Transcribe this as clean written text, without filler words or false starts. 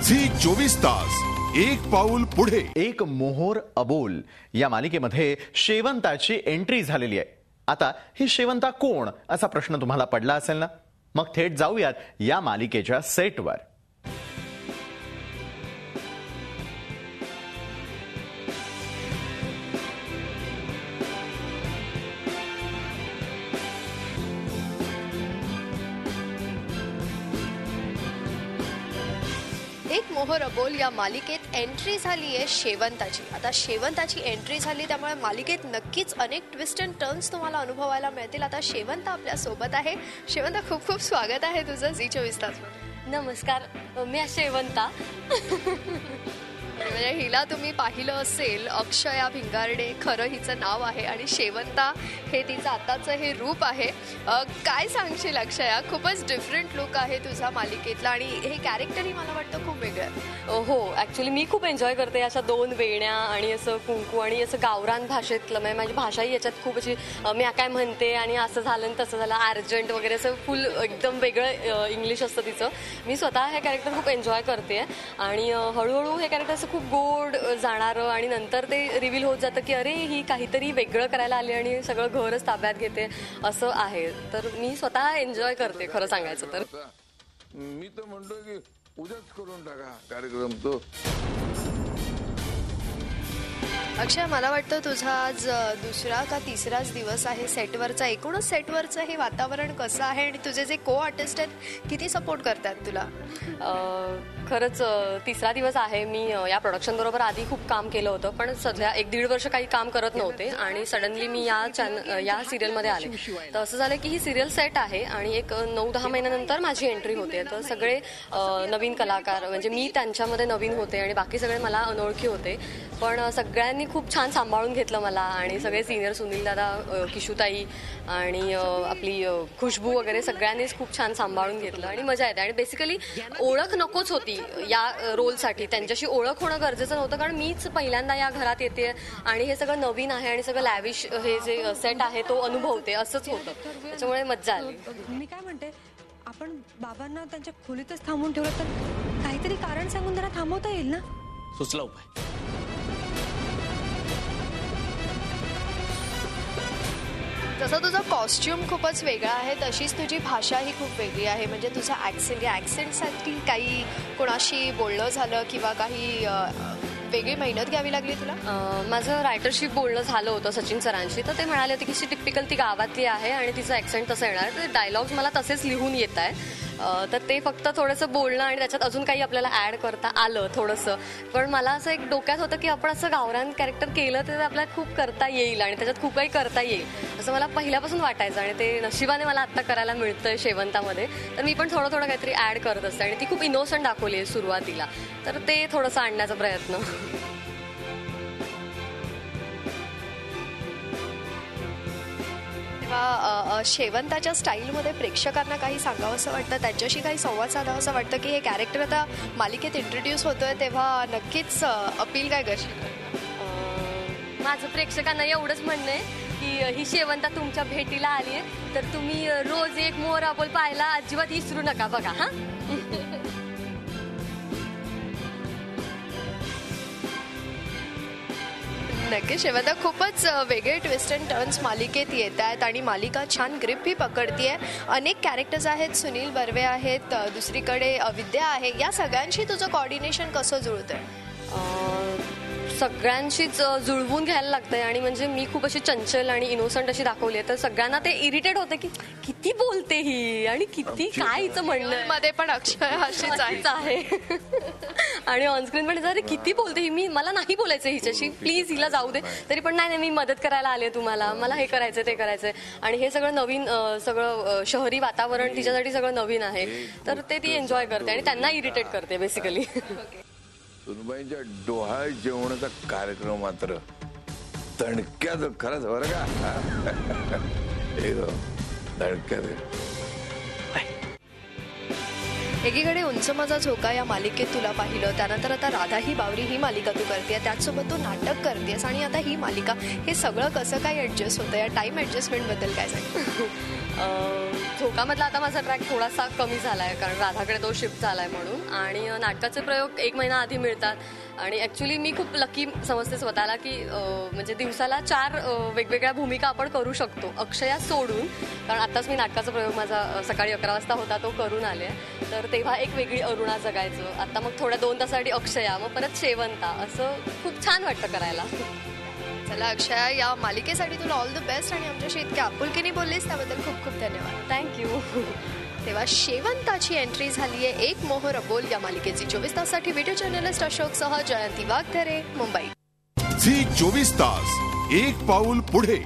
24 तास एक पाऊल पुढे. एक मोहोर अबोल या मालिकेमध्ये शेवंताची एंट्री झालेली आहे. आता ही शेवंता कोण असा प्रश्न तुम्हाला पडला असेल ना. मग थेट जाऊयात या मालिकेच्या सेटवर. एक मोहोर अबोल या मालिकेत एंट्री झाली आहे शेवंताची. आता शेवंताची एंट्री झाली त्यामुळे मालिकेत नक्कीच अनेक ट्विस्ट अँड टर्न्स तुम्हाला अनुभवायला मिळतील. आता शेवंता आपल्या सोबत आहे. शेवंता, खूप खूप स्वागत आहे तुझं झी 24 तास. नमस्कार, मी शेवंता. म्हणजे हिला तुम्ही पाहिलं असेल, अक्षया भिंगारडे खरं हिचं नाव आहे आणि शेवंता हे तिचं आताचं हे रूप आहे. काय सांगशील अक्षया? खूपच डिफरंट लुक आहे तुझा मालिकेतला आणि हे कॅरेक्टरही मला वाटतं खूप वेगळं आहे. हो, ॲक्च्युली मी खूप एन्जॉय करते अशा 2 वेण्या आणि असं कुंकू आणि असं गावरान भाषेतलं. म्हणजे माझी भाषाही याच्यात खूप अशी मी काय म्हणते आणि असं झालं आणि तसं झालं, अर्जंट वगैरे असं फुल एकदम वेगळं इंग्लिश असतं तिचं. मी स्वतः हे कॅरेक्टर खूप एन्जॉय करते आणि हळूहळू हे कॅरेक्टर खूप गोड जाणारं आणि नंतर ते रिव्हील होत जातं की अरे ही काहीतरी वेगळं करायला आली आणि सगळं घरच ताब्यात घेते असं आहे. तर मी स्वतः एन्जॉय करते खरं सांगायचं तर. मी तर म्हणतो की उद्याच करून टाका कार्यक्रम तो. अक्षय, मला वाटतं तुझा आज दुसरा का तिसराच दिवस आहे सेटवरचा. एकूणच सेटवरचं हे वातावरण कसं आहे आणि तुझे जे को आर्टिस्ट आहेत किती सपोर्ट करतात तुला? खरंच तिसरा दिवस आहे. मी या प्रोडक्शन बरोबर आधी खूप काम केलं होतं, पण सध्या 1-1.5 वर्ष काही काम करत नव्हते आणि सडनली मी या सिरियलमध्ये आले. तर असं झालं की ही सिरियल सेट आहे आणि एक 9-10 महिन्यानंतर माझी एंट्री होते. तर सगळे नवीन कलाकार, म्हणजे मी त्यांच्यामध्ये नवीन होते आणि बाकी सगळे मला अनोळखी होते, पण सगळ्यांनी खूप छान सांभाळून घेतलं मला. आणि सगळे सिनियर, सुनील दादा, किशुताई आणि आपली खुशबू वगैरे सगळ्यांनीच खूप छान सांभाळून घेतलं आणि मजा येते. आणि बेसिकली ओळख नकोच होती या रोलसाठी. त्यांच्याशी ओळख होणं गरजेचं नव्हतं, कारण मीच पहिल्यांदा या घरात येते आणि हे सगळं नवीन आहे आणि सगळं लॅविश हे जे सेट आहे तो अनुभवते, असंच होतं. त्याच्यामुळे मजा आली. मी काय म्हणते, आपण बाबांना त्यांच्या खोलीतच थांबून ठेवलं तर काहीतरी कारण सांगून जरा थांबवता येईल ना? सुचला उपाय. तसं तुझा कॉस्ट्युम खूपच वेगळा आहे, तशीच तुझी भाषा ही खूप वेगळी आहे. म्हणजे तुझा ॲक्सेंटसाठी काही कोणाशी बोलणं झालं किंवा काही वेगळी मेहनत घ्यावी लागली तुला? माझं रायटरशिप बोलणं झालं होतं सचिन सरांशी. तर ते म्हणाले होते की टिपिकल ती गावातली आहे आणि तिचं ॲक्सेंट तसं येणार. तर डायलॉग्स मला तसेच लिहून येत आहे. तर ते फक्त थोडंसं बोलणं आणि त्याच्यात अजून काही आपल्याला ॲड करता आलं थोडंसं. पण मला असं एक डोक्यात होतं की आपण असं गावरान कॅरेक्टर केलं तर आपल्याला खूप करता येईल आणि त्याच्यात खूप काही करता येईल असं मला पहिल्यापासून वाटायचं. आणि ते नशिबाने मला आत्ता करायला मिळतंय शेवंतामध्ये. तर मी पण थोडं थोडं काहीतरी ॲड करत असते आणि ती खूप इनोसंट दाखवली आहे सुरुवातीला. तर ते थोडंसं आणण्याचा प्रयत्न. तेव्हा शेवंताच्या स्टाईलमध्ये प्रेक्षकांना काही सांगावं असं वाटतं, त्यांच्याशी काही संवाद साधावा असं वाटतं की हे कॅरेक्टर आता मालिकेत इंट्रोड्यूस होतोय तेव्हा नक्कीच अपील काय करशील? माझं प्रेक्षकांना एवढंच म्हणणं आहे की ही शेवंता तुमच्या भेटीला आली आहे तर तुम्ही रोज एक मोहोर अबोल पाहायला अजिबात विसरू नका बघा. हा, नक्की शेवंता, खूपच वेगळे ट्विस्ट अँड टर्न्स मालिकेत येत आहेत आणि मालिका छान ग्रिपही पकडतीये. अनेक कॅरेक्टर्स आहेत, सुनील बर्वे आहेत, दुसरीकडे विद्या आहे. या सगळ्यांशी तुझं कॉर्डिनेशन कसं जुळतंय? सगळ्यांशीच जुळवून घ्यायला लागतंय. आणि म्हणजे मी खूप अशी चंचल आणि इनोसंट अशी दाखवली आहे तर सगळ्यांना ते इरिटेट होते की किती बोलते ही आणि किती काय हिचं म्हणणं मध्ये पण अक्षय अशीच आहे आणि ऑनस्क्रीन पण अरे किती बोलते ही, मी मला नाही बोलायचं हिच्याशी, प्लीज हिला जाऊ दे. तरी पण नाही, मी मदत करायला आले तुम्हाला, मला हे करायचंय ते करायचंय. आणि हे सगळं नवीन, सगळं शहरी वातावरण तिच्यासाठी सगळं नवीन आहे तर ते ती एन्जॉय करते आणि त्यांना इरिटेट करते बेसिकली. सुनबाईंच्या डोहाळ जेवणाचा कार्यक्रम मात्र तणक्यात खरंच बरं का. तणक्यात. एकीकडे उंच माझा झोका या मालिकेत तुला पाहिलं, त्यानंतर आता राधा ही बावरी ही मालिका तू करतेय, त्याचसोबत तू नाटक करतेस आणि आता ही मालिका, हे सगळं कसं काय ऍडजस्ट होतं? या टाइम ऍडजस्टमेंट बद्दल काय सांग? झोकामधला आता माझा ट्रॅक थोडासा कमी झालाय कारण राधाकडे तो शिफ्ट झालाय म्हणून. आणि नाटकाचे प्रयोग 1 महिना आधी मिळतात. आणि ऍक्च्युली मी खूप लकी समजते स्वतःला की म्हणजे दिवसाला 4 वेगवेगळ्या भूमिका आपण करू शकतो अक्षया सोडून. कारण आताच मी नाटकाचा प्रयोग माझा सकाळी 11 वाजता होता तो करून आले. तर तेव्हा एक वेगळी अरुणा जगायचं. आता मग थोड्या 2 तासासाठी अक्षया, मग परत शेवंता, असं खूप छान वाटतं करायला. चला अक्षया, या मालिकेसाठी तुला ऑल द बेस्ट आणि आमच्याशी इतक्या आपुलकीने बोललीस त्याबद्दल खूप खूप धन्यवाद. थँक्यू. तेव्हा शेवंताची एंट्री झाली आहे एक मोहर अबोल या मालिकेची. 24 ताससाठी व्हिडिओ जर्नलिस्ट अशोकसह जयंती वाघधरे, मुंबई. झी 24 तास, एक पाऊल पुढे.